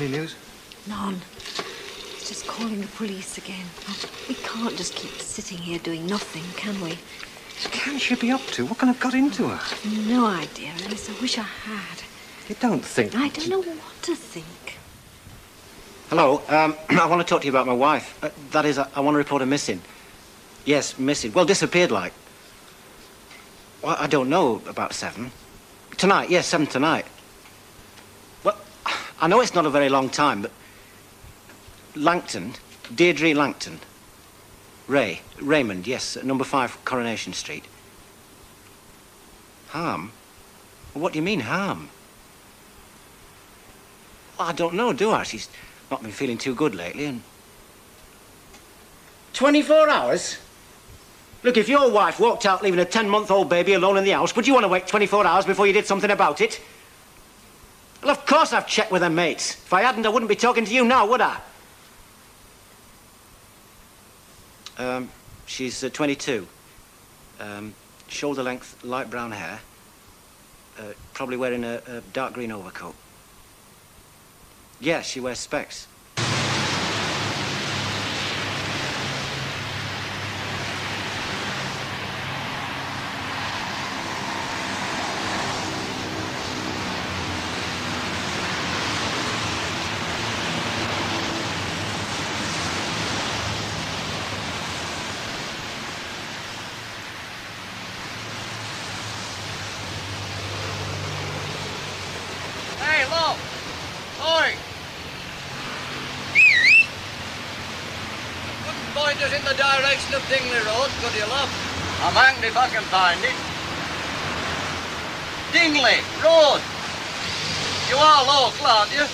Any news? None. He's just calling the police again. We can't just keep sitting here doing nothing, can we? What can she be up to? What can have got into her? No idea, Alice. I wish I had. You don't think... I don't know what to think. Hello, I want to talk to you about my wife. That is, I want to report her missing. Yes, missing. Well, disappeared, like. Well, I don't know, about 7. Tonight, yes, 7 tonight. Well, I know it's not a very long time, but... Langton, Deirdre Langton. Raymond, yes, at number 5 Coronation Street. Harm? Well, what do you mean, harm? Well, I don't know, do I? She's not been feeling too good lately, and... 24 hours? Look, if your wife walked out leaving a 10-month-old baby alone in the house, would you want to wait 24 hours before you did something about it? Well, of course I've checked with her mates. If I hadn't, I wouldn't be talking to you now, would I? She's 22. Shoulder-length, light brown hair. Probably wearing a dark green overcoat. Yeah, she wears specs. Hey, look! Oi! Couldn't point us in the direction of Dingley Road, could you, love? I'm hanged if I can find it. Dingley Road! You are local, aren't you?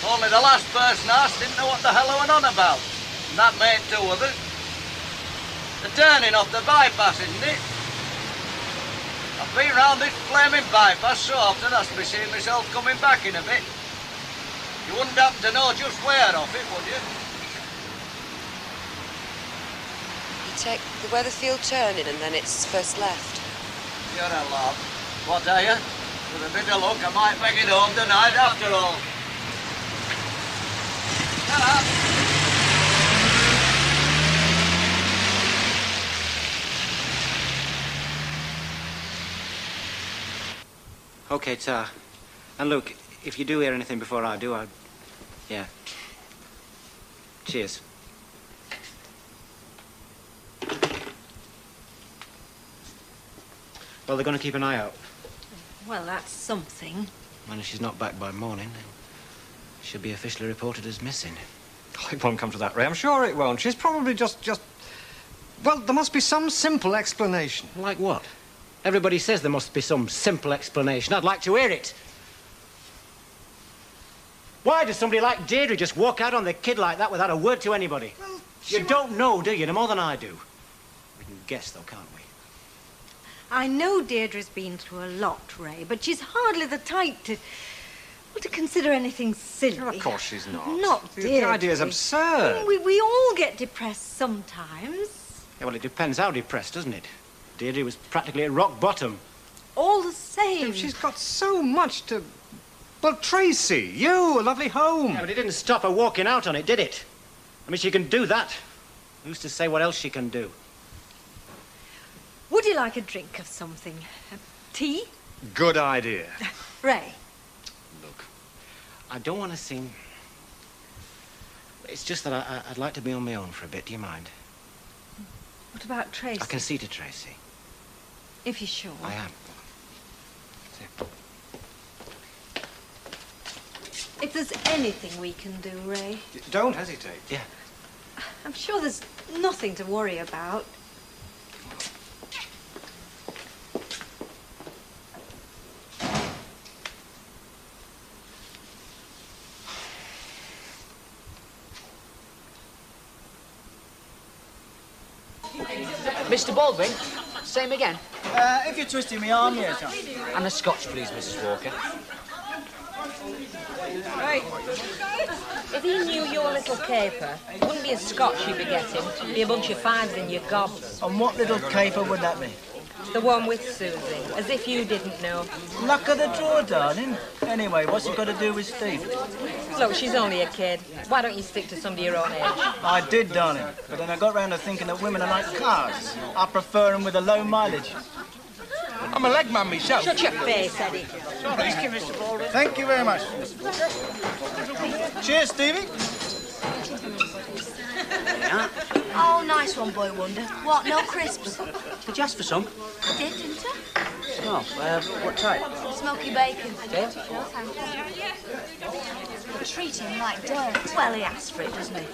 Only the last person asked didn't know what the hell I went on about. And that made 2 of us. The turning off the bypass, isn't it? I've been round this flaming bypass so often I should be seeing myself coming back in a bit. You wouldn't happen to know just where off it, would you? You take the Weatherfield turning and then it's first left. You're a lad. What are you? With a bit of luck, I might make it home tonight after all. Ta-ra. Okay, Ta. And look, if you do hear anything before I do, yeah. Cheers. Well, they're going to keep an eye out. Well, that's something. And if she's not back by morning, then she'll be officially reported as missing. Oh, it won't come to that, Ray. I'm sure it won't. She's probably just... Well, there must be some simple explanation. Like what? Everybody says there must be some simple explanation. I'd like to hear it. Why does somebody like Deirdre just walk out on the kid like that without a word to anybody? Well, you don't know, do you? No more than I do. We can guess, though, can't we? I know Deirdre's been through a lot, Ray, but she's hardly the type to... well, to consider anything silly. Of course she's not. Not Deirdre. The idea's absurd. We all get depressed sometimes. Yeah, well, it depends how depressed, doesn't it? Deirdre was practically at rock bottom. All the same. She's got so much to... Well, Tracy, you, a lovely home. Yeah, but it didn't stop her walking out on it, did it? I mean, she can do that. Who's to say what else she can do? Would you like a drink of something? Tea? Good idea. Ray. Look, I don't want to seem... It's just that I'd like to be on my own for a bit. Do you mind? What about Tracy? I can see to Tracy. If you're sure. I am. If there's anything we can do, Ray. Don't hesitate. Yeah. I'm sure there's nothing to worry about. Mr. Baldwin, same again. If you're twisting my arm, yes, sir. And a scotch, please, Mrs. Walker. Right. If he knew your little caper, it wouldn't be a scotch you'd be getting. It'd be a bunch of fives in your gob. And what little caper would that be? The one with Susie. As if you didn't know. Luck of the draw, darling. Anyway, what's it got to do with Steve? Look, she's only a kid. Why don't you stick to somebody your own age? I did, darling. But then I got round to thinking that women are like cars. I prefer them with a low mileage. I'm a leg man myself. Shut your face, Eddie. Thank you, Mr. Baldwin. Thank you very much. Cheers, Stevie. Oh, nice one, Boy Wonder. What, no crisps? Did you ask for some? I did, didn't I? Oh, what type? Smoky bacon. Dave? No, thank you. You treat him like dirt. Well, he asked for it, doesn't he?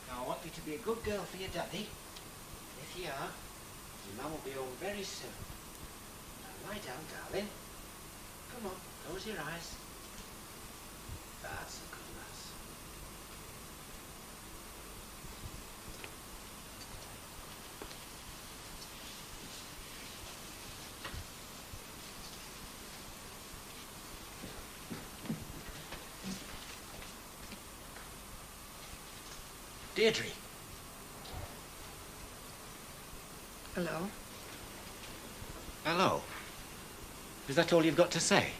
I want you to be a good girl for your daddy. If you are, your mum will be home very soon. Now lie down, darling. Come on, close your eyes. That's a good lass. Deirdre. Hello? Hello. Is that all you've got to say?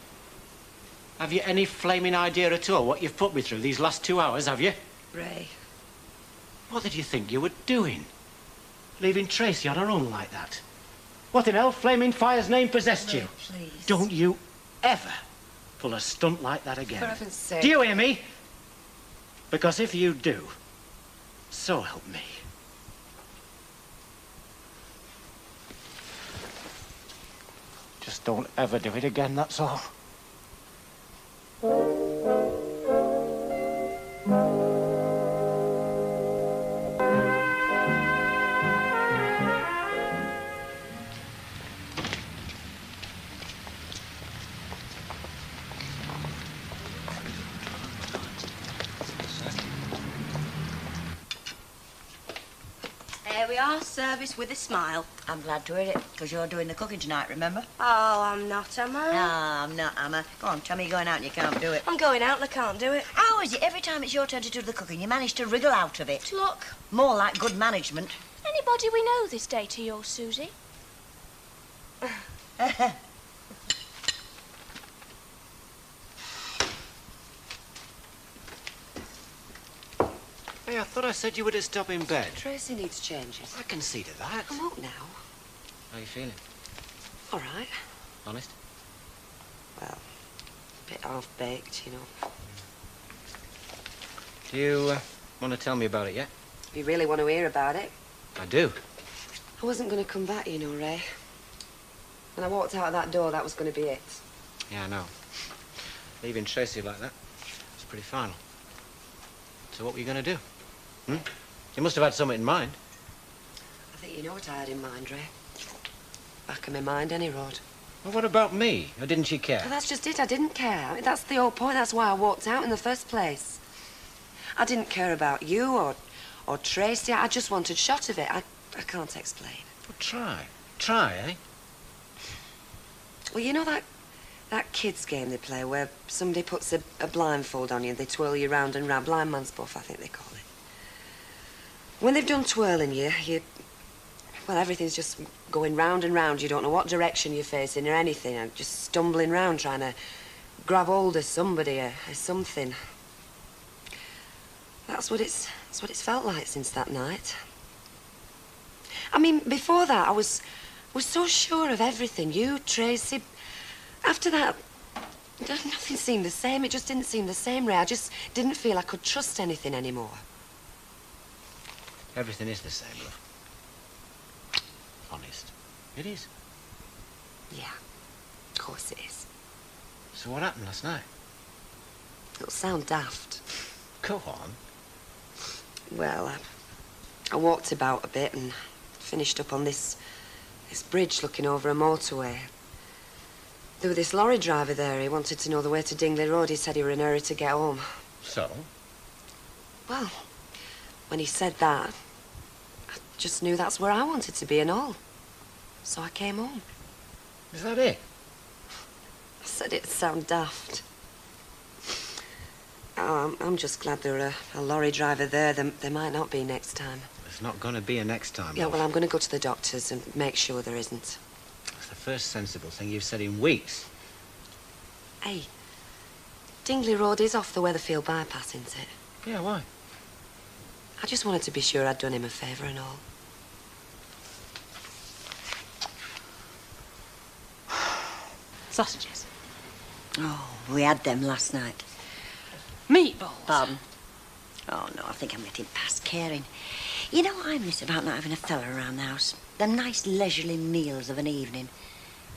Have you any flaming idea at all what you've put me through these last 2 hours, have you? Ray. What did you think you were doing? Leaving Tracy on her own like that? What in hell flaming fire's name possessed you? Please. Don't you ever pull a stunt like that again. For heaven's sake. Do you hear me? Because if you do, so help me. Just don't ever do it again, that's all. There we are, service with a smile. I'm glad to hear it, because you're doing the cooking tonight, remember? Oh, I'm not, am I? No, I'm not, Emma. Go on, tell me you're going out and you can't do it. I'm going out and I can't do it. How is it every time it's your turn to do the cooking, you manage to wriggle out of it? Look. More like good management. Anybody we know this day to your Susie? Hey, I thought I said you were to stop in bed. Tracy needs changes. I can see to that. I'm up now. How are you feeling? All right. Honest? Well, a bit half-baked, you know. Do you want to tell me about it yet? You really want to hear about it? I do. I wasn't going to come back, you know, Ray. When I walked out of that door, that was going to be it. Yeah, I know. Leaving Tracy like that, it's pretty final. So what were you going to do? You must have had something in mind. I think you know what I had in mind, Ray. Back of my mind, any road. Well, what about me? Or didn't you care? Well, that's just it. I didn't care. I mean, that's the whole point. That's why I walked out in the first place. I didn't care about you or Tracy. I just wanted shot of it. I can't explain. Well, try. Try, eh? Well, you know that kids' game they play where somebody puts a blindfold on you and they twirl you round and round. Blind man's buff, I think they call it. When they've done twirling you, well, everything's just going round and round. You don't know what direction you're facing or anything. I'm just stumbling round trying to grab hold of somebody or something. That's what it's felt like since that night. I mean, before that, I was so sure of everything. You, Tracy. After that, nothing seemed the same. It just didn't seem the same, Ray. I just didn't feel I could trust anything anymore. Everything is the same, love. Honest. It is. Yeah, of course it is. So what happened last night? It'll sound daft. Go on. Well, I walked about a bit and finished up on this bridge looking over a motorway. There was this lorry driver there. He wanted to know the way to Dingley Road. He said he were in a hurry to get home. So? Well, when he said that, just knew that's where I wanted to be and all. So I came home. Is that it? I said it'd sound daft. Oh, I'm just glad there are a lorry driver there. There might not be next time. There's not going to be a next time. Yeah, well, I'm going to go to the doctor's and make sure there isn't. That's the first sensible thing you've said in weeks. Hey, Dingley Road is off the Weatherfield bypass, isn't it? Yeah, why? I just wanted to be sure I'd done him a favour and all. Sausages. Oh, we had them last night. Meatballs. Pardon? Oh, no, I think I'm getting past caring. You know what I miss about not having a fella around the house? Them nice leisurely meals of an evening.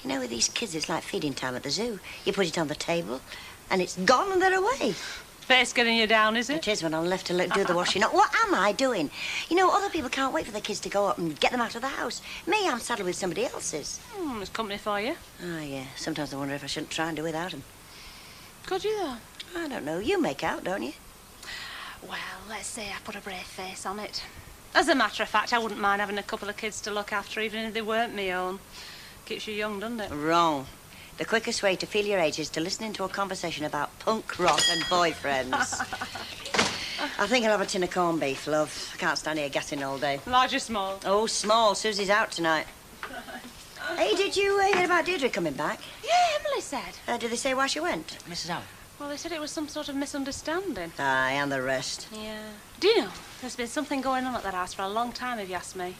You know, with these kids, it's like feeding time at the zoo. You put it on the table, and it's gone and they're away. Face getting you down, is it? It is when I'm left to do the washing up. What am I doing? You know, other people can't wait for the kids to go up and get them out of the house. Me, I'm saddled with somebody else's. There's company for you. Oh, yeah. Sometimes I wonder if I shouldn't try and do without them. Could you, though? I don't know. You make out, don't you? Well, let's say I put a brave face on it. As a matter of fact, I wouldn't mind having a couple of kids to look after, even if they weren't me own. Keeps you young, doesn't it? Wrong. The quickest way to feel your age is to listen into a conversation about punk rock and boyfriends. I think I'll have a tin of corned beef, love. I can't stand here gassing all day. Large or small? Oh, small. Susie's out tonight. Hey, did you hear about Deirdre coming back? Yeah, Emily said. Did they say why she went? Mrs. Howard. Well, they said it was some sort of misunderstanding. Aye, and the rest. Yeah. Do you know, there's been something going on at that house for a long time, if you ask me.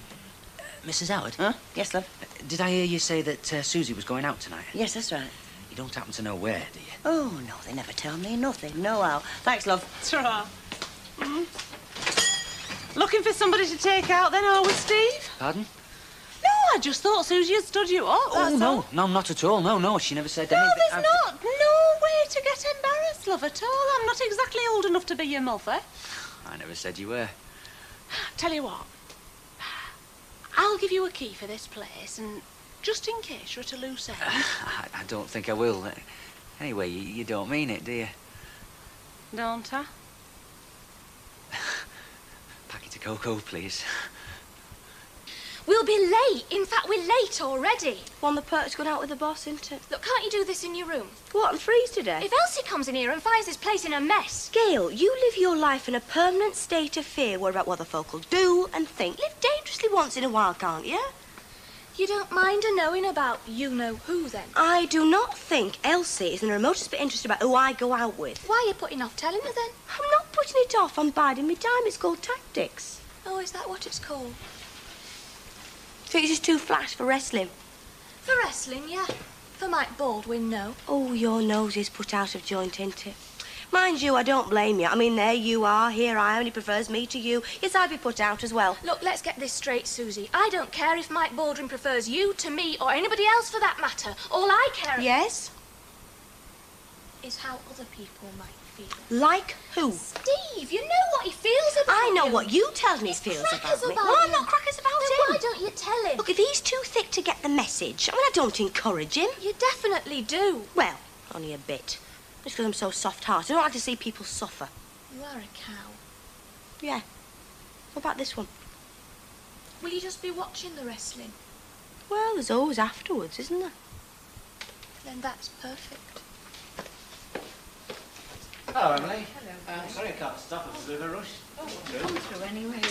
Mrs. Howard? Huh? Yes, love? Did I hear you say that Susie was going out tonight? Yes, that's right. You don't happen to know where, do you? Oh, no, they never tell me nothing. No how. Thanks, love. Ta-ra. Looking for somebody to take out then, are we, Steve? Pardon? No, I just thought Susie had stood you up, that's no. all. No, not at all. No, she never said No, anything. there's not. No way to get embarrassed, love, at all. I'm not exactly old enough to be your mother. I never said you were. Tell you what. I'll give you a key for this place, and just in case you're at a loose end. I don't think I will. Anyway, you don't mean it, do you? Don't I? Packet of cocoa, please. We'll be late. In fact, we're late already. Well, the perk's gone out with the boss, isn't it? Look, can't you do this in your room? What, and freeze today? If Elsie comes in here and finds this place in a mess... Gail, you live your life in a permanent state of fear worried about what the folk will do and think. Live dangerously once in a while, can't you? You don't mind her knowing about you-know-who, then? I do not think Elsie is in the remotest bit interested about who I go out with. Why are you putting off telling her, then? I'm not putting it off. I'm biding my time. It's called tactics. Oh, is that what it's called? Think this is too flash for wrestling? For wrestling, yeah. For Mike Baldwin, no. Oh, your nose is put out of joint, ain't it? Mind you, I don't blame you. I mean, there you are, here I am, and he prefers me to you. Yes, I'd be put out as well. Look, let's get this straight, Susie. I don't care if Mike Baldwin prefers you to me or anybody else for that matter. All I care... Yes? ...is how other people might feel. Like who? Steve, you know what he feels about I know you. what you tell me he feels about me. Well, I'm not crackers about then him. why don't you tell him? Look, if he's too thick to get the message, I mean, I don't encourage him. You definitely do. Well, only a bit. Just because I'm so soft-hearted. I don't like to see people suffer. You are a cow. Yeah. What about this one? Will you just be watching the wrestling? Well, there's always afterwards, isn't there? Then that's perfect. Hello, Emily. Hello. Sorry I can't stop. It was a bit of a rush. Come through anyway.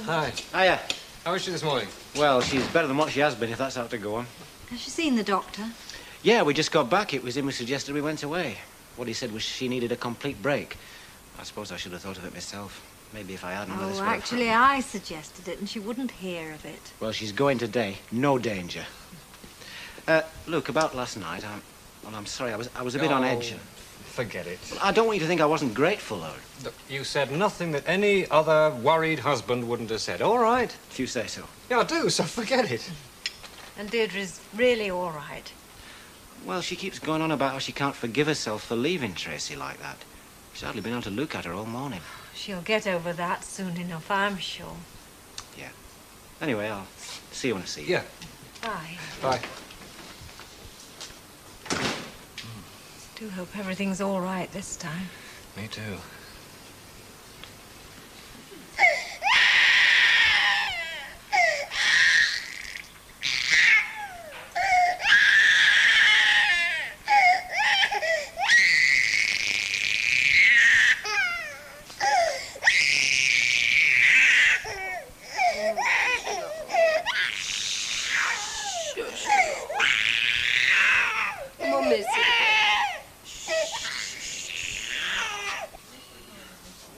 Hi. Hiya. How is she this morning? Well, she's better than what she has been, if that's how to go on. Has she seen the doctor? Yeah, we just got back. It was him who suggested we went away. What he said was she needed a complete break. I suppose I should have thought of it myself. Maybe if I hadn't. Oh, actually, I suggested it, and she wouldn't hear of it. Well, she's going today. No danger. Look, about last night, I'm sorry. I was a bit on edge. Forget it. I don't want you to think I wasn't grateful, though. Look, you said nothing that any other worried husband wouldn't have said. All right. If you say so. Yeah, I do, so forget it. And Deirdre's really all right. Well, she keeps going on about how she can't forgive herself for leaving Tracy like that. She's hardly been able to look at her all morning. She'll get over that soon enough, I'm sure. Yeah. Anyway, I'll see you when I see you. Yeah. Bye. Bye. Do hope everything's all right this time. Me too.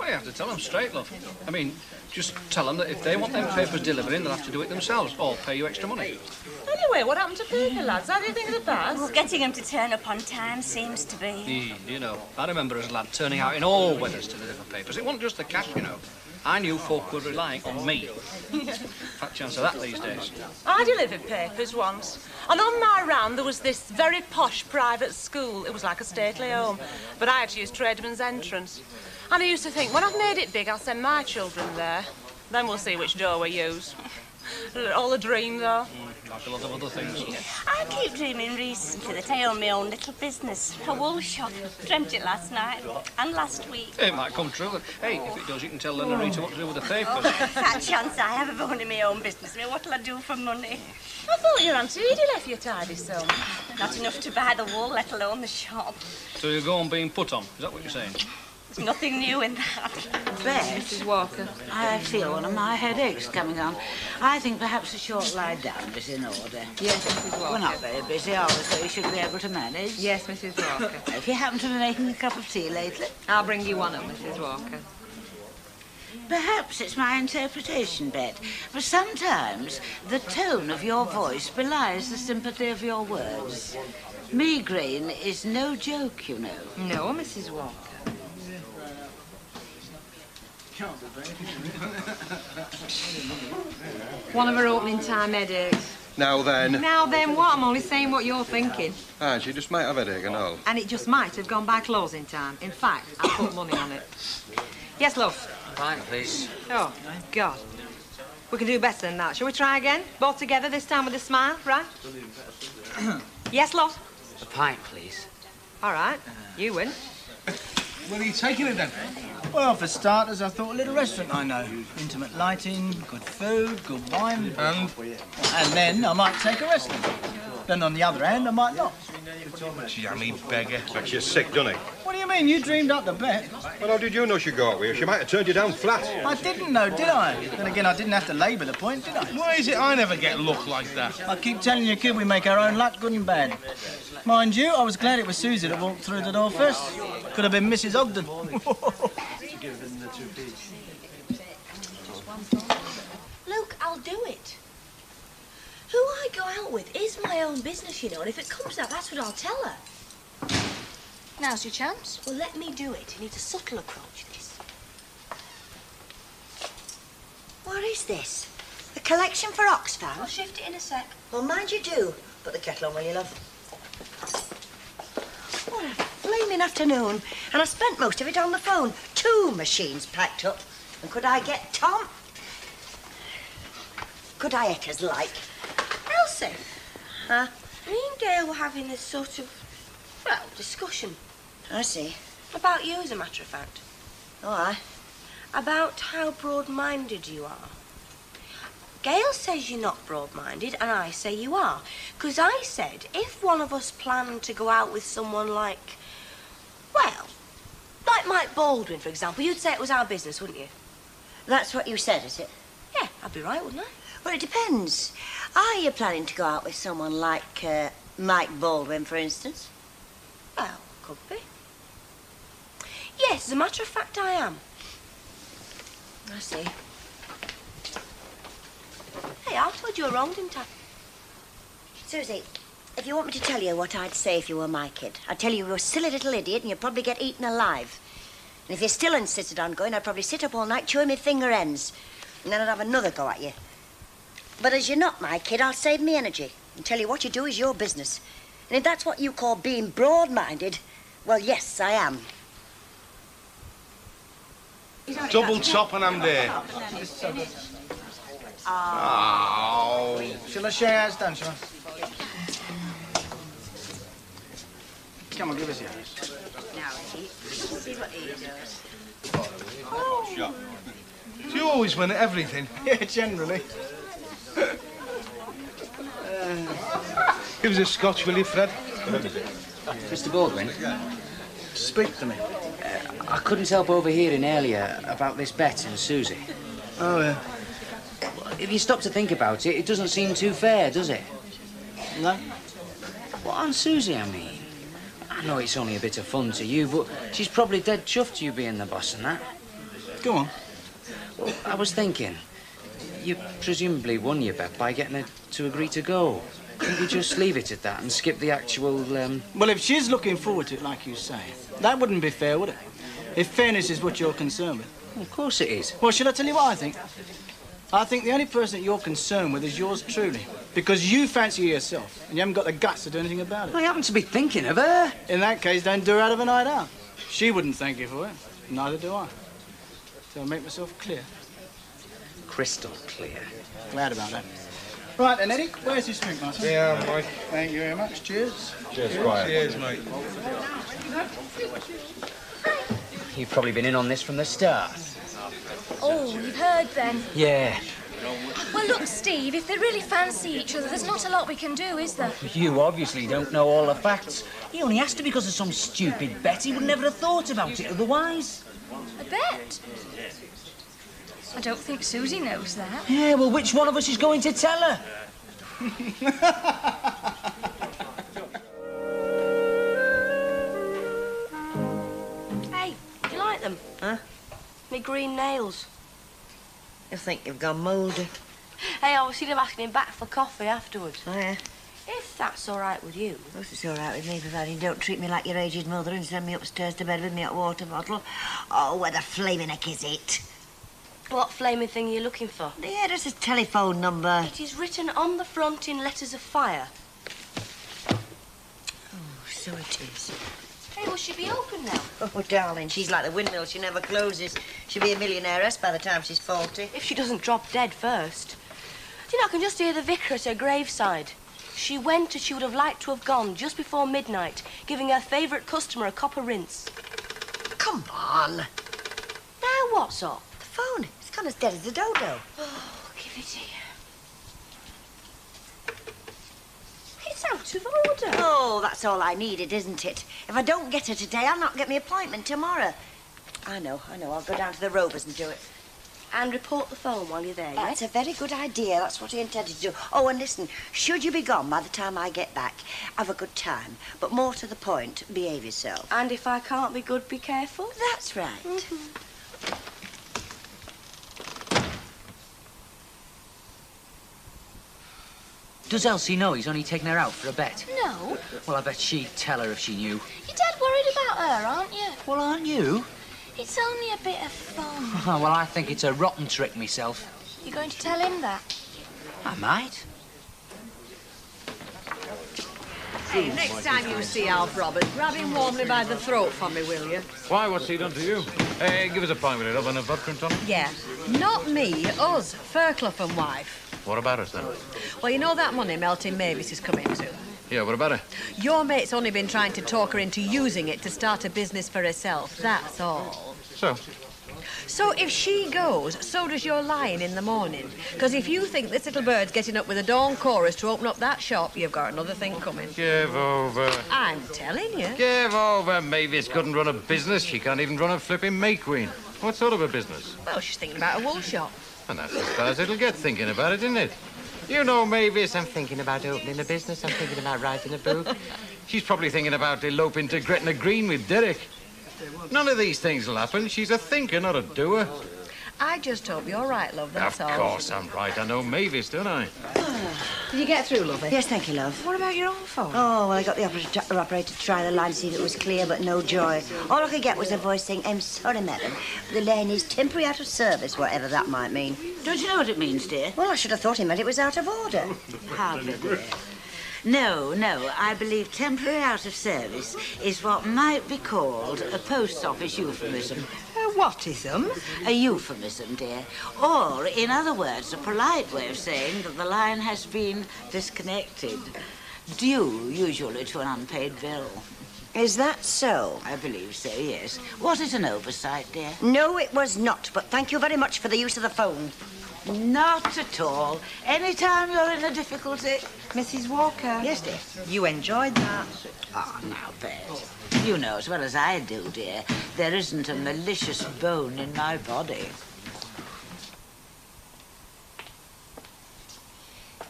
you have to tell them straight, love. I mean, just tell them that if they want them papers delivering, they'll have to do it themselves or pay you extra money. Anyway, what happened to paper, lads? How do you think of the past? Well, getting them to turn up on time seems to be... You know, I remember as a lad turning out in all weathers to deliver papers. It wasn't just the cash, you know. I knew folk were relying on me. Fat chance of that these days. I delivered papers once, and on my round there was this very posh private school. It was like a stately home, but I had to use tradesman's entrance. And I used to think, when I've made it big, I'll send my children there. Then we'll see which door we use. All a dream, though. Like a lot of other things. I keep dreaming recently that I own my own little business, a wool shop. Dreamt it last night and last week. It might come true. Hey, if it does, you can tell Lenarita what to do with the papers. That chance I have of owning my own business. I mean, what'll I do for money? I thought your Auntie Edie left you a tidy sum. Not enough to buy the wool, let alone the shop. So you go on being put on, is that what you're saying? There's nothing new in that. Beth, Mrs. Walker. I feel one of my headaches coming on. I think perhaps a short lie down is in order. Yes, Mrs. Walker. We're not very busy, are we? So you should be able to manage. Yes, Mrs. Walker. If you happen to be making a cup of tea lately. I'll bring you one up, Mrs. Walker. Perhaps it's my interpretation, Bet, but sometimes the tone of your voice belies the sympathy of your words. Migraine is no joke, you know. No, Mrs. Walker. One of her opening time headaches. Now then. Now then what? I'm only saying what you're thinking. Ah, she just might have a headache and all. And it just might have gone by closing time. In fact, I put money on it. Yes, love? Pint, please. Oh, God. We can do better than that. Shall we try again? Both together, this time with a smile, right? Yes, love? A pint, please. All right. You win. Where are you taking it then? Well, for starters, I thought a little restaurant I know. Intimate lighting, good food, good wine. And then I might take a restaurant. Then on the other hand, I might not. Jammy beggar. Makes you sick, doesn't it? What do you mean? You dreamed up the bet. Well, how did you know she'd go out with you? She might have turned you down flat. I didn't know, did I? Then again, I didn't have to labour the point, did I? Why is it I never get luck like that? I keep telling you, kid, we make our own luck, good and bad. Mind you, I was glad it was Susie that walked through the door first. Could have been Mrs. Ogden. Luke, I'll do it. Who I go out with is my own business, you know, and if it comes out, that's what I'll tell her. Now's your chance. Well, let me do it. It needs a subtle approach, this. What is this? The collection for Oxfam? I'll shift it in a sec. Well, mind you do. Put the kettle on, will you, love? What a flaming afternoon. And I spent most of it on the phone. 2 machines packed up. And could I get Tom? Could I eckers like? Elsie? Huh? Me and Gail were having this sort of, well, discussion. I see. About you, as a matter of fact. Oh, aye. About how broad-minded you are. Gail says you're not broad-minded, and I say you are. Because I said, if one of us planned to go out with someone like, well, like Mike Baldwin, for example, you'd say it was our business, wouldn't you? That's what you said, is it? Yeah, I'd be right, wouldn't I? Well, it depends. Are you planning to go out with someone like Mike Baldwin, for instance? Well, could be. Yes, as a matter of fact, I am. I see. Hey, I told you were wrong, didn't I? Susie, if you want me to tell you what I'd say if you were my kid, I'd tell you you're a silly little idiot and you'd probably get eaten alive. And if you still insisted on going, I'd probably sit up all night chewing my finger ends. And then I'd have another go at you. But as you're not my kid, I'll save me energy and tell you what you do is your business. And if that's what you call being broad-minded, well, yes, I am. Double top and I'm there. Oh. Shall I show you how it's done, shall I? Come on, give us yours. Now, see what he does. Oh. Do you always win at everything? Yeah, generally. Give us a scotch, will you, Fred? Mr. Baldwin? Speak to me. I couldn't help overhearing earlier about this bet and Susie. Oh, yeah. If you stop to think about it, it doesn't seem too fair, does it? No? Well, on Susie, I mean. I know it's only a bit of fun to you, but she's probably dead chuffed you being the boss and that. Go on. Well, I was thinking, you presumably won your bet by getting her to agree to go. Couldn't we just leave it at that and skip the actual, Well, if she's looking forward to it, like you say, that wouldn't be fair, would it? If fairness is what you're concerned with. Well, of course it is. Well, shall I tell you what I think? I think the only person that you're concerned with is yours truly. Because you fancy her yourself, and you haven't got the guts to do anything about it. I happen to be thinking of her. In that case, don't do her out of a night out. She wouldn't thank you for it. Neither do I. So I'll make myself clear. Crystal clear. Glad about that. Right then, Eddie, where's your drink, Martin? Yeah, Mike. Thank you very much. Cheers. Cheers, Squire. Cheers, mate. You've probably been in on this from the start. Oh, you've heard then? Yeah. Well, look, Steve, if they really fancy each other, there's not a lot we can do, is there? You obviously don't know all the facts. He only asked her because of some stupid bet. He would never have thought about it otherwise. A bet? I don't think Susie knows that. Yeah, well, which one of us is going to tell her? Hey, do you like them? Huh? Me green nails. You think you've gone mouldy? Hey, I was thinking of asking him back for coffee afterwards. Oh, yeah? If that's all right with you. Of course it's all right with me, providing you don't treat me like your aged mother and send me upstairs to bed with me hot water bottle. Oh, where the flaming heck is it? What flaming thing are you looking for? Yeah, there's a telephone number. It is written on the front in letters of fire. Oh, so it is. Hey, will she be open now? Oh, darling, she's like the windmill. She never closes. She'll be a millionairess by the time she's 40. If she doesn't drop dead first. Do you know, I can just hear the vicar at her graveside. She went as she would have liked to have gone just before midnight, giving her favourite customer a copper rinse. Come on. Now what's up? The phone. It's gone as dead as a dodo. Oh, give it here. It's out of order. Oh, that's all I needed, isn't it? If I don't get her today, I'll not get my appointment tomorrow. I know. I'll go down to the Rovers and do it. And report the phone while you're there, yeah? That's a very good idea. That's what I intended to do. Oh, and listen, should you be gone by the time I get back, have a good time. But more to the point, behave yourself. And if I can't be good, be careful? That's right. Does Elsie know he's only taken her out for a bet? No. Well, I bet she'd tell her if she knew. You're dead worried about her, aren't you? Well, aren't you? It's only a bit of fun. Well, I think it's a rotten trick myself. You're going to tell him that? I might. Hey, next time you see Alf Roberts, grab him warmly by the throat for me, will you? Why, what's he done to you? Hey, give us a pint with it up and a vodka and tonic. Yeah. Not me, us, Fairclough and wife. What about us, then? Well, you know that money Melton Mavis is coming to? Yeah, what about her? Your mate's only been trying to talk her into using it to start a business for herself, that's all. So? So if she goes, so does your lion in the morning. Because if you think this little bird's getting up with a dawn chorus to open up that shop, you've got another thing coming. Give over. I'm telling you. Give over. Mavis couldn't run a business. She can't even run a flipping May Queen. What sort of a business? Well, she's thinking about a wool shop. And that's as far as it'll get thinking about it, isn't it? You know, Mavis, I'm thinking about opening a business. I'm thinking about writing a book. she's probably thinking about eloping to Gretna Green with Derek. None of these things will happen. She's a thinker, not a doer. I just hope you're right, love, that's all. Of course I'm right. I know Mavis, don't I? Did you get through, lovey? Yes, thank you, love. What about your own phone? Oh, well, I got the operator to try the line to see if it was clear, but no joy. All I could get was a voice saying, I'm sorry, madam, the line is temporary out of service, whatever that might mean. Don't you know what it means, dear? Well, I should have thought he meant it was out of order. Hardly, dear. No, I believe temporary out of service is what might be called a post office euphemism. A whatism? A euphemism, dear. Or, in other words, a polite way of saying that the line has been disconnected. Due, usually, to an unpaid bill. Is that so? I believe so, yes. Was it an oversight, dear? No, it was not, but thank you very much for the use of the phone. Not at all. Any time you're in a difficulty. Mrs. Walker. Yes, dear. You enjoyed that. Oh, now, Bet. You know as well as I do, dear, there isn't a malicious bone in my body.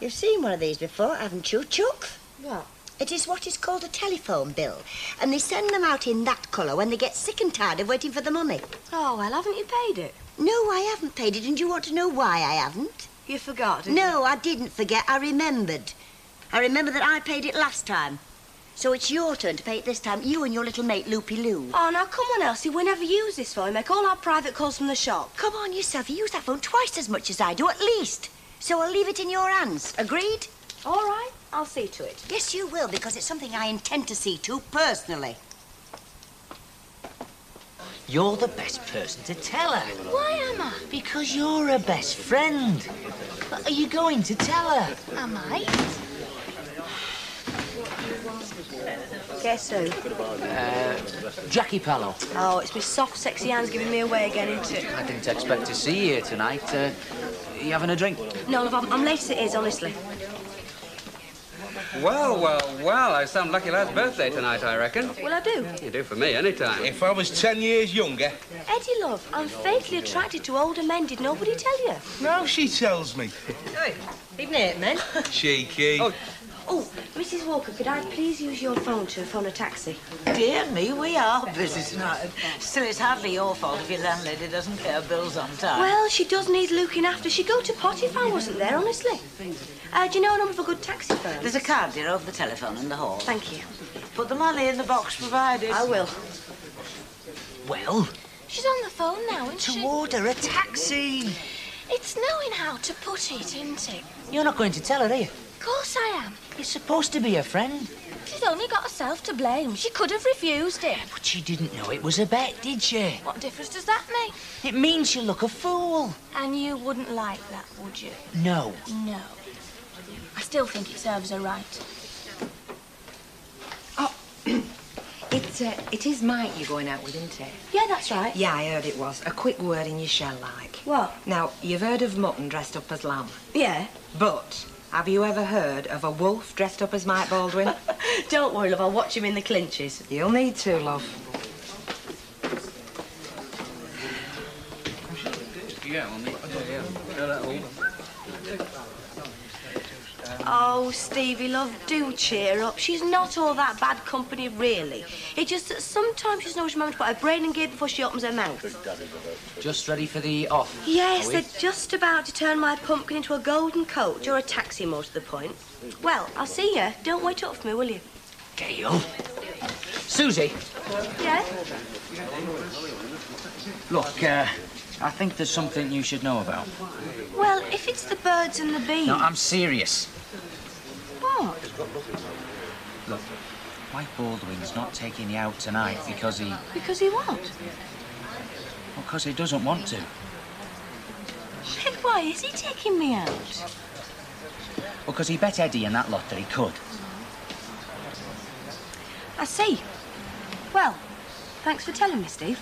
You've seen one of these before, haven't you, Chuck? What? It is what is called a telephone bill, and they send them out in that colour when they get sick and tired of waiting for the money. Oh, well, haven't you paid it? No, I haven't paid it, and you want to know why I haven't? You forgot, didn't No, I didn't forget. I remembered. I remember that I paid it last time. So it's your turn to pay it this time, you and your little mate, Loopy Loo. Oh, now, come on, Elsie. We never use this phone. We make all our private calls from the shop. Come on yourself. You use that phone twice as much as I do, at least. So I'll leave it in your hands. Agreed? All right. I'll see to it. Yes, you will, because it's something I intend to see to personally. You're the best person to tell her. Why am I? Because you're her best friend. Are you going to tell her? I might. Guess who? Jackie Pallow. Oh, it's my soft, sexy hands giving me away again, isn't it? I didn't expect to see you here tonight. You having a drink? No, love, I'm late as it is, honestly. Well, well, well, I sound lucky lad's birthday tonight, I reckon. Well, I do. You do for me, any time. If I was 10 years younger... Eddie, love, I'm fatally attracted to older men. Did nobody tell you? No, she tells me. Hey, evening, it, men. Cheeky. Oh, Mrs. Walker, could I please use your phone to phone a taxi? Dear me, we are busy tonight. Still, it's hardly your fault if your landlady doesn't pay her bills on time. Well, she does need looking after. She'd go to pot if I wasn't there, honestly. Do you know a number for good taxi firms? There's a card here over the telephone in the hall. Thank you. Put the money in the box provided. I will. Well? She's on the phone now, isn't she? To order a taxi. It's knowing how to put it, isn't it? You're not going to tell her, are you? Of course I am. You're supposed to be a friend. She's only got herself to blame. She could have refused it. But she didn't know it was a bet, did she? What difference does that make? It means you look a fool. And you wouldn't like that, would you? No. No. I still think it serves her right. Oh, it is Mike you're going out with, isn't it? Yeah, that's right. Yeah, I heard it was. A quick word in your shell, like. What? Now, you've heard of mutton dressed up as lamb. Yeah. But have you ever heard of a wolf dressed up as Mike Baldwin? Don't worry, love. I'll watch him in the clinches. You'll need to, love. Oh, Stevie, love, do cheer up. She's not all that bad company, really. It's just that sometimes she doesn't know which moment to put her brain in gear before she opens her mouth. Just ready for the off? Yes, are we? they're just about to turn my pumpkin into a golden coach or a taxi, more to the point. Well, I'll see you. Don't wait up for me, will you? Gail. Susie. Yeah? Look, I think there's something you should know about. Well, if it's the birds and the bees... No, I'm serious. What? Look, Mike Baldwin's not taking you out tonight because he... Because he what? Well, because he doesn't want to. Then why is he taking me out? Well, because he bet Eddie in that lot that he could. I see. Well, thanks for telling me, Steve.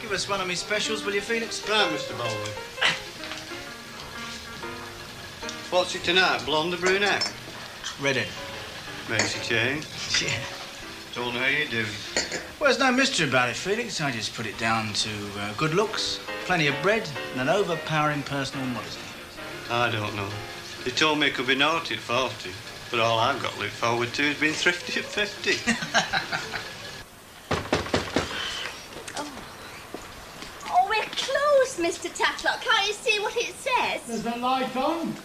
Give us one of my specials, will you, Felix? Right, Mr. Baldwin. What's it tonight, blonde or brunette? Redhead. Makes a change. Yeah. Don't know how you do. Well, there's no mystery about it, Felix. I just put it down to good looks, plenty of bread, and an overpowering personal modesty. I don't know. They told me I could be naughty at 40, but all I've got to look forward to is being thrifty at 50. Oh, we're closed, Mr. Tatlock. Can't you see what it says? There's a light on.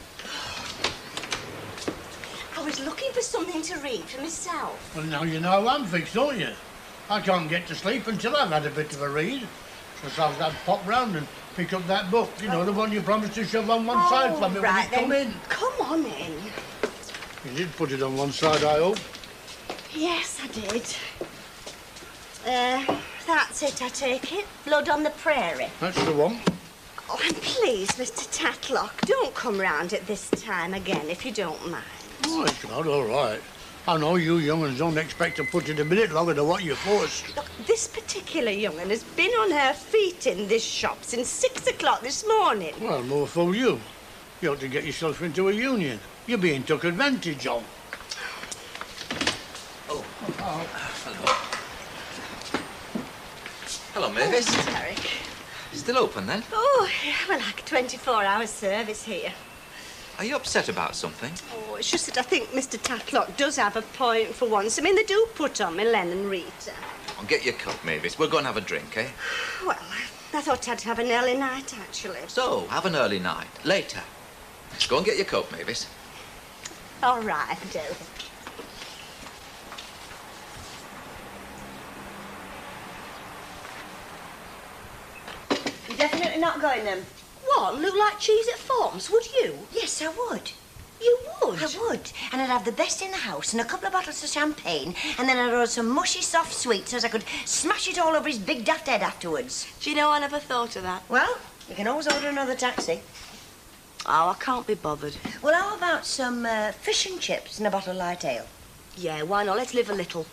I was looking for something to read for myself. Well, now you know I'm fixed, don't you? I can't get to sleep until I've had a bit of a read. So I'll have to pop round and pick up that book, you know, the one you promised to shove on one side for me when you come in. Come on in. You did put it on one side, I hope. Yes, I did. That's it, I take it. Blood on the Prairie. That's the one. Oh, and please, Mr. Tatlock, don't come round at this time again, if you don't mind. Oh, it's not all right. I know you young'uns don't expect to put it a minute longer than what you forced. Look, this particular young'un has been on her feet in this shop since 6 o'clock this morning. Well, more fool you. You ought to get yourself into a union. You're being took advantage of. Hello, Mavis. Oh, Derek. Still open, then? Oh, we're like a 24-hour service here. Are you upset about something? Oh, it's just that I think Mr. Tatlock does have a point for once. I mean, they do put on Milen and Rita. I'll get your coat, Mavis. We'll go and have a drink, eh? Well, I thought I'd have an early night, actually. So, have an early night. Later. Go and get your coat, Mavis. All right, do. You're definitely not going then? What? Look like cheese at Forms, would you? Yes, I would. You would? I would. And I'd have the best in the house and a couple of bottles of champagne, and then I'd order some mushy, soft sweets so as I could smash it all over his big daft head afterwards. Do you know, I never thought of that. Well, you can always order another taxi. Oh, I can't be bothered. Well, how about some fish and chips and a bottle of light ale? Yeah, why not? Let's live a little.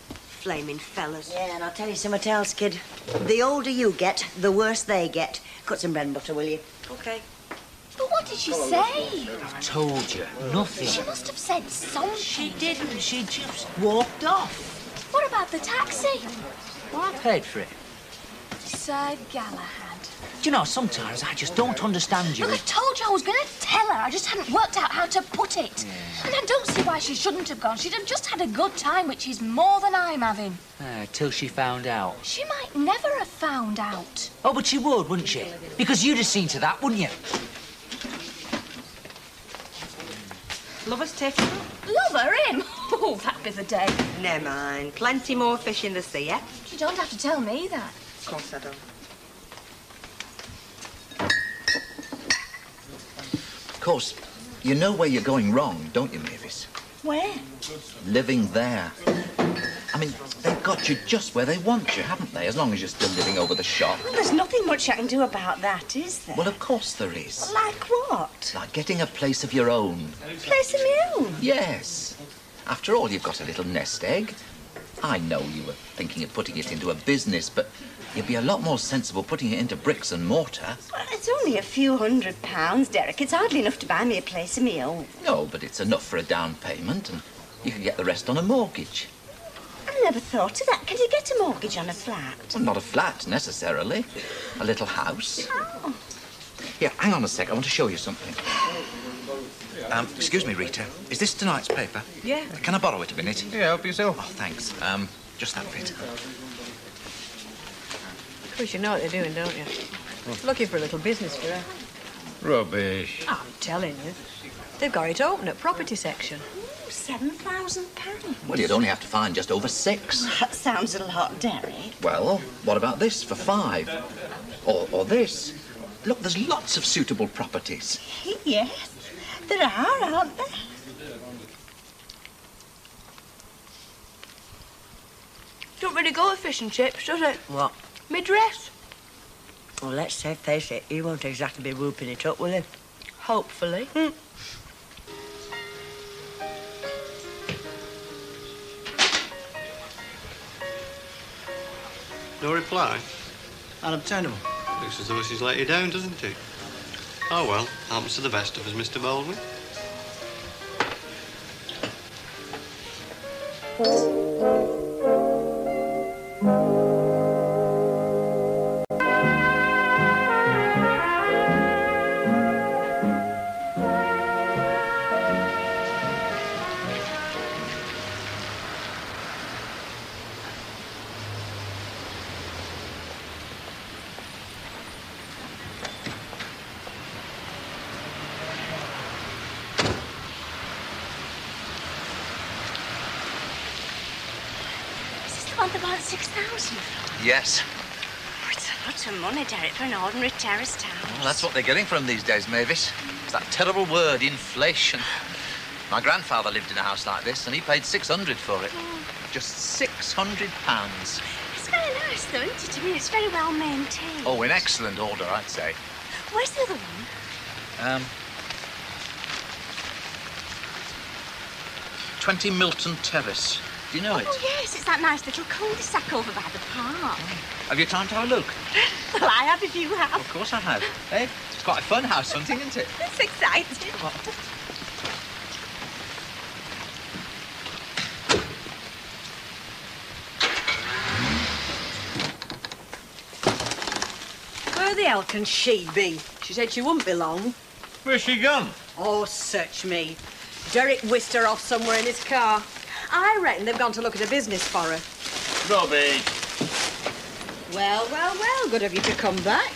Flaming fellas. Yeah, and I'll tell you something else, kid. The older you get, the worse they get. Cut some bread and butter, will you? Okay. But what did she say? I've told you, nothing. She must have said something. She didn't. She just walked off. What about the taxi? Well, I paid for it. Sir Galahad. Do you know, sometimes I just don't understand you. Look, I told you I was going to tell her. I just hadn't worked out how to put it. Yeah. And I don't see why she shouldn't have gone. She'd have just had a good time, which is more than I'm having. Till she found out. She might never have found out. Oh, but she would, wouldn't she? Because you'd have seen to that, wouldn't you? Lovers taking up? Lover, him? Oh, that'd be the day. Never mind. Plenty more fish in the sea, yeah? You don't have to tell me that. Of course I don't. Of course, you know where you're going wrong, don't you, Mavis? Where? Living there. I mean, they've got you just where they want you, haven't they? As long as you're still living over the shop. Well, there's nothing much I can do about that, is there? Well, of course there is. Like what? Like getting a place of your own. Place of my own? Yes. After all, you've got a little nest egg. I know you were thinking of putting it into a business, but you'd be a lot more sensible putting it into bricks and mortar. Well, it's only a few £100, Derek. It's hardly enough to buy me a place of my own. No, but it's enough for a down payment, and you can get the rest on a mortgage. I never thought of that. Can you get a mortgage on a flat? Well, not a flat, necessarily. A little house. Oh. Here, hang on a sec. I want to show you something. Excuse me, Rita. Is this tonight's paper? Yeah. Can I borrow it a minute? Yeah, help yourself. Oh, thanks. Just that bit. Of course, you know what they're doing, don't you? Looking for a little business for her. Rubbish. I'm telling you. They've got it open at property section. £7,000. Well, you'd only have to find just over 6. That sounds a lot, Derek. Well, what about this for 5? Or this? Look, there's lots of suitable properties. Yes, there are, aren't there? Don't really go with fish and chips, does it? What? My dress. Well, let's face it, he won't exactly be whooping it up, will he? Hopefully. No reply? Unobtainable. Looks as though she's let you down, doesn't it? Oh, well, happens to the best of us, Mr. Baldwin. Want about 6,000? Yes. Oh, it's a lot of money, Derek, for an ordinary terraced house. Well, that's what they're getting from these days, Mavis. It's that terrible word, inflation. My grandfather lived in a house like this, and he paid 600 for it. Just £600. It's very nice, though, isn't it? I mean, it's very well maintained. Oh, in excellent order, I'd say. Where's the other one? 20 Milton Terrace. Do you know it? Oh, yes, it's that nice little cul-de-sac over by the park. Have you time to have a look? Well, I have if you have. Of course I have. Hey, it's quite a fun house hunting, isn't it? It's exciting. Come on. Where the hell can she be? She said she wouldn't be long. Where's she gone? Oh, search me. Derek whisked her off somewhere in his car. I reckon they've gone to look at a business for her. Robbie. Well, well, well, good of you to come back.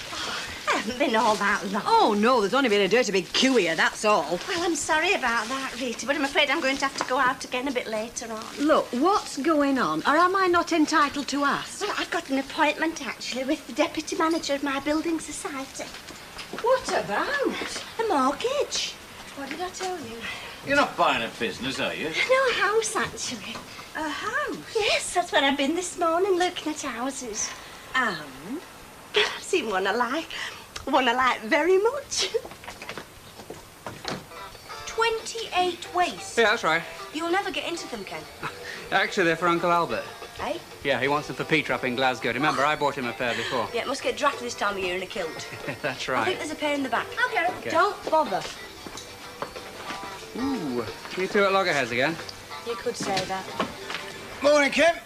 I haven't been all that long. Oh, no, there's only been a dirty big queue here, that's all. Well, I'm sorry about that, Rita, but I'm afraid I'm going to have to go out again a bit later on. Look, what's going on? Or am I not entitled to ask? Well, I've got an appointment, actually, with the deputy manager of my building society. What about? A mortgage. What did I tell you? You're not buying a business, are you? No, a house, actually. A house? Yes, that's where I've been this morning, looking at houses. And? I've seen one I like very much. 28 wastes. Yeah, that's right. You'll never get into them, Ken. Actually, they're for Uncle Albert. Eh? Yeah, he wants them for Peter up in Glasgow. Remember, I bought him a pair before. Yeah, it must get drafted this time of year in a kilt. That's I right. think there's a pair in the back. Okay. Don't bother. Ooh, you two at loggerheads again? You could say that. Morning, Kemp.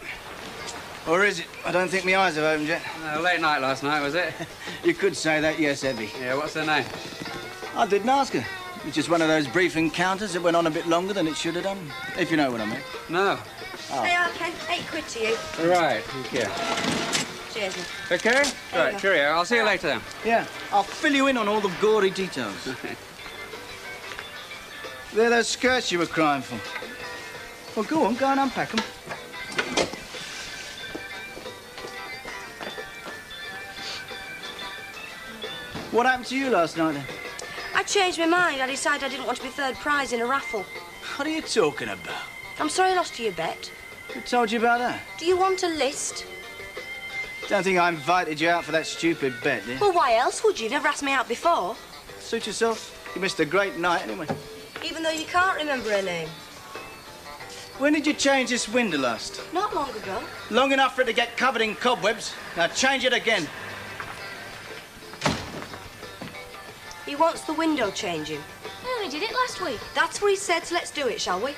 Or is it? I don't think my eyes have opened yet. Late night last night, was it? You could say that, yes, Evie. Yeah, what's her name? I didn't ask her. It was just one of those brief encounters that went on a bit longer than it should have done, if you know what I mean. No. Oh. Hey, Ken. 8 quid to you. Right, thank you. Cheers, man. Okay? There you Right, go. cheerio. I'll see you later then. Yeah, I'll fill you in on all the gory details. They're those skirts you were crying for. Well, go on, go and unpack them. What happened to you last night, then? I changed my mind. I decided I didn't want to be third prize in a raffle. What are you talking about? I'm sorry I lost to your bet. Who told you about that? Do you want a list? Don't think I invited you out for that stupid bet, do you? Well, why else would you? Never asked me out before. Suit yourself. You missed a great night, anyway. Even though you can't remember her name. When did you change this window last? Not long ago. Long enough for it to get covered in cobwebs. Now change it again. He wants the window changing. Oh, we did it last week. That's what he said, so let's do it, shall we?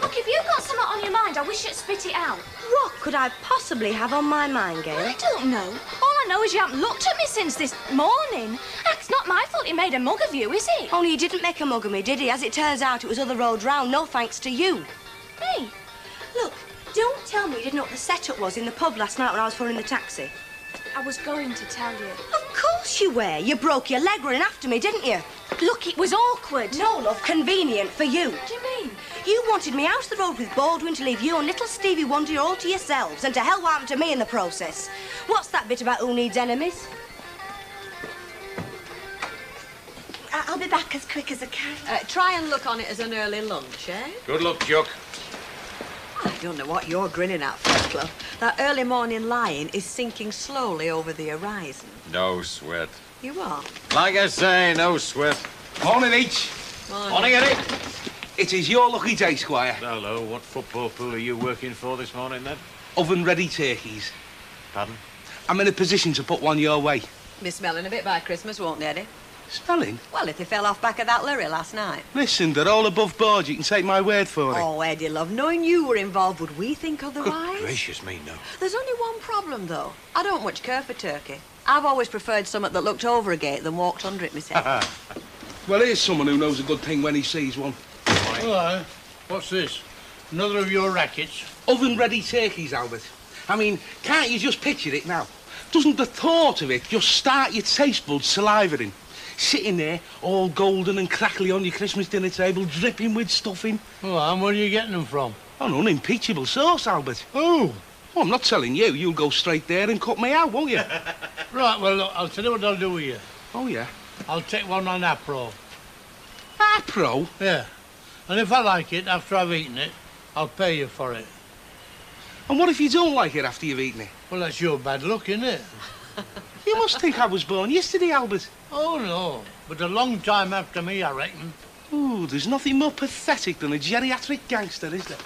Look, if you've got something on your mind, I wish you'd spit it out. What could I possibly have on my mind, Gail? I don't know. All I know is you haven't looked at me since this morning. It's not my fault he made a mug of you, is it? Only he didn't make a mug of me, did he? As it turns out, it was other road round, no thanks to you. Me? Look, don't tell me you didn't know what the setup was in the pub last night when I was phoning the taxi. I was going to tell you. Of course you were. You broke your leg running after me, didn't you? Look, it was awkward. No, love, convenient for you. What do you mean? You wanted me out the road with Baldwin to leave you and little Stevie Wonder all to yourselves, and to hell what happened to me in the process. What's that bit about who needs enemies? I'll be back as quick as I can. Try and look on it as an early lunch, eh? Good luck, Chuck. I don't know what you're grinning at, Fredcliffe. That early morning lion is sinking slowly over the horizon. No sweat. You are? Like I say, no sweat. Morning, each. Morning, Eddie. It is your lucky day, Squire. Hello, what football pool are you working for this morning, then? Oven-ready turkeys. Pardon? I'm in a position to put one your way. Be smelling a bit by Christmas, won't they, Eddie? Smelling? Well, if they fell off back of that lorry last night. Listen, they're all above board. You can take my word for it. Oh, Eddie, love, knowing you were involved, would we think otherwise? Good gracious me, no. There's only one problem, though. I don't much care for turkey. I've always preferred something that looked over a gate than walked under it myself. Well, here's someone who knows a good thing when he sees one. Hello. What's this? Another of your rackets? Oven-ready turkeys, Albert. I mean, can't you just picture it now? Doesn't the thought of it just start your taste buds salivating? Sitting there, all golden and crackly on your Christmas dinner table, dripping with stuffing. Oh, and where are you getting them from? An unimpeachable sauce, Albert. Oh. Well, I'm not telling you. You'll go straight there and cut me out, won't you? Right, well, look, I'll tell you what I'll do with you. Oh, yeah? I'll take one on Apro. Apro? Yeah. And if I like it after I've eaten it, I'll pay you for it. And what if you don't like it after you've eaten it? Well, that's your bad luck, isn't it? You must think I was born yesterday, Albert. Oh, no. But a long time after me, I reckon. Ooh, there's nothing more pathetic than a geriatric gangster, is there?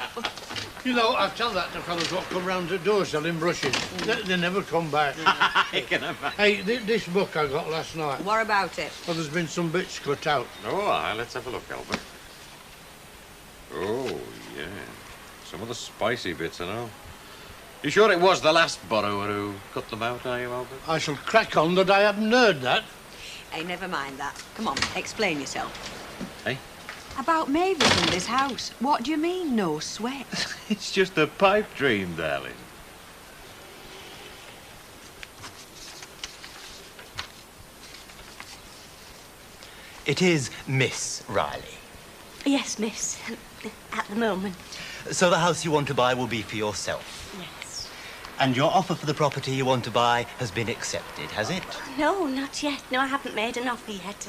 You know, I tell that to fellas what come round the door selling brushes. They never come back. Hey, this book I got last night. What about it? Well, there's been some bits cut out. Oh, aye, let's have a look, Albert. Oh, yeah. Some of the spicy bits, I know. You sure it was the last borrower who cut them out, are you, Albert? I shall crack on that I hadn't heard that. Hey, never mind that. Come on, explain yourself. Hey? About Mavis in this house. What do you mean, no sweat? It's just a pipe dream, darling. It is Miss Riley. Yes, miss. At the moment. So the house you want to buy will be for yourself? Yes. And your offer for the property you want to buy has been accepted, has it? No, not yet. No, I haven't made an offer yet.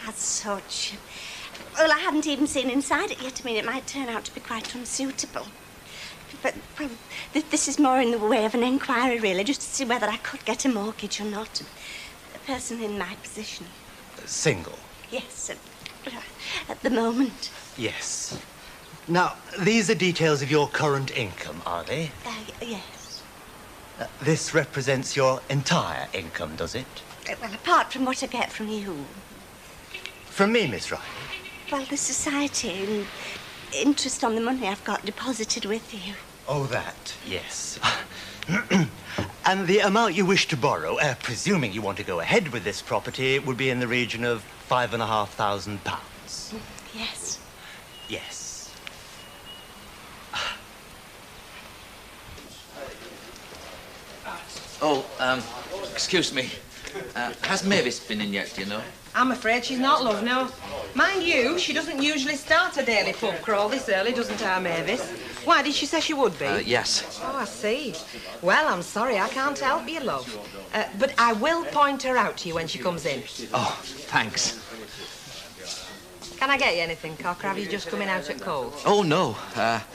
As such... Well, I haven't even seen inside it yet. I mean, it might turn out to be quite unsuitable. But, well, this is more in the way of an inquiry, really, just to see whether I could get a mortgage or not. A person in my position. Single? Yes, at the moment. Yes. Now, these are details of your current income, are they? Yes. This represents your entire income, does it? Well, apart from what I get from you. From me, Miss Riley? Well, the society and interest on the money I've got deposited with you. Oh, that, yes. And the amount you wish to borrow, presuming you want to go ahead with this property, would be in the region of £5,500. Yes. Yes. Oh, excuse me. Has Mavis been in yet, do you know? I'm afraid she's not, love, no. Mind you, she doesn't usually start a daily pub crawl this early, doesn't our Mavis? Why, did she say she would be? Yes. Oh, I see. Well, I'm sorry, I can't help you, love. But I will point her out to you when she comes in. Oh, thanks. Can I get you anything, Cock, or have you just coming out at cold? Oh, no.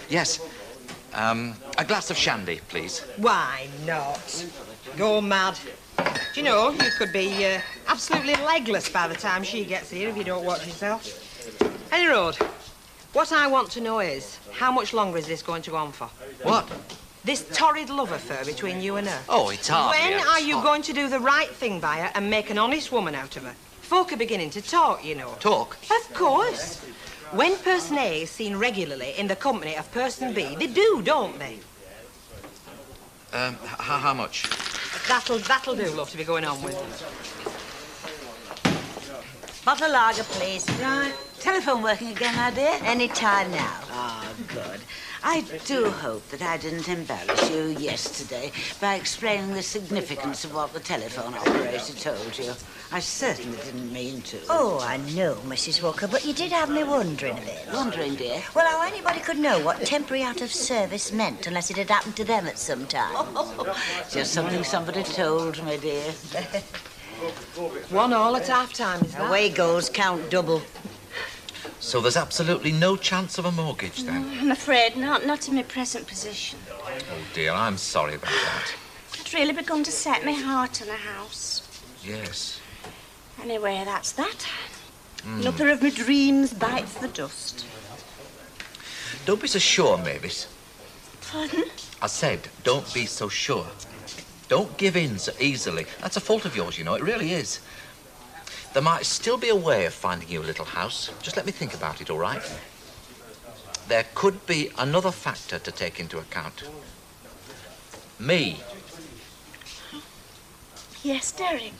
Yes. A glass of shandy, please. Why not? Go mad. Do you know, you could be absolutely legless by the time she gets here if you don't watch yourself. Any road, what I want to know is, how much longer is this going to go on for? What? This torrid love affair between you and her. Oh, it's hard. When are you going to do the right thing by her and make an honest woman out of her? Folk are beginning to talk, you know. Talk? Of course. When person A is seen regularly in the company of person B, they do, don't they? How much? That'll do, love, to be going on with. Bottle of lager, please. Right. Telephone working again, my dear? Any time now. Ah, good. I do hope that I didn't embarrass you yesterday by explaining the significance of what the telephone operator told you. I certainly didn't mean to. Oh, I know, Mrs. Walker, but you did have me wondering a bit. Wondering, dear? Well, how anybody could know what temporary out of service meant unless it had happened to them at some time. Just something somebody told me, dear. 1-1 at half-time, is that? Away goals count double. So there's absolutely no chance of a mortgage, then? I'm afraid not in my present position. Oh, dear, I'm sorry about that. I'd really begun to set my heart on a house. Yes. Anyway, that's that. Another of my dreams bites the dust. Don't be so sure, Mavis. Pardon? I said, don't be so sure. Don't give in so easily. That's a fault of yours, you know. It really is. There might still be a way of finding you a little house. Just let me think about it, all right? There could be another factor to take into account. Me. Yes, Derek.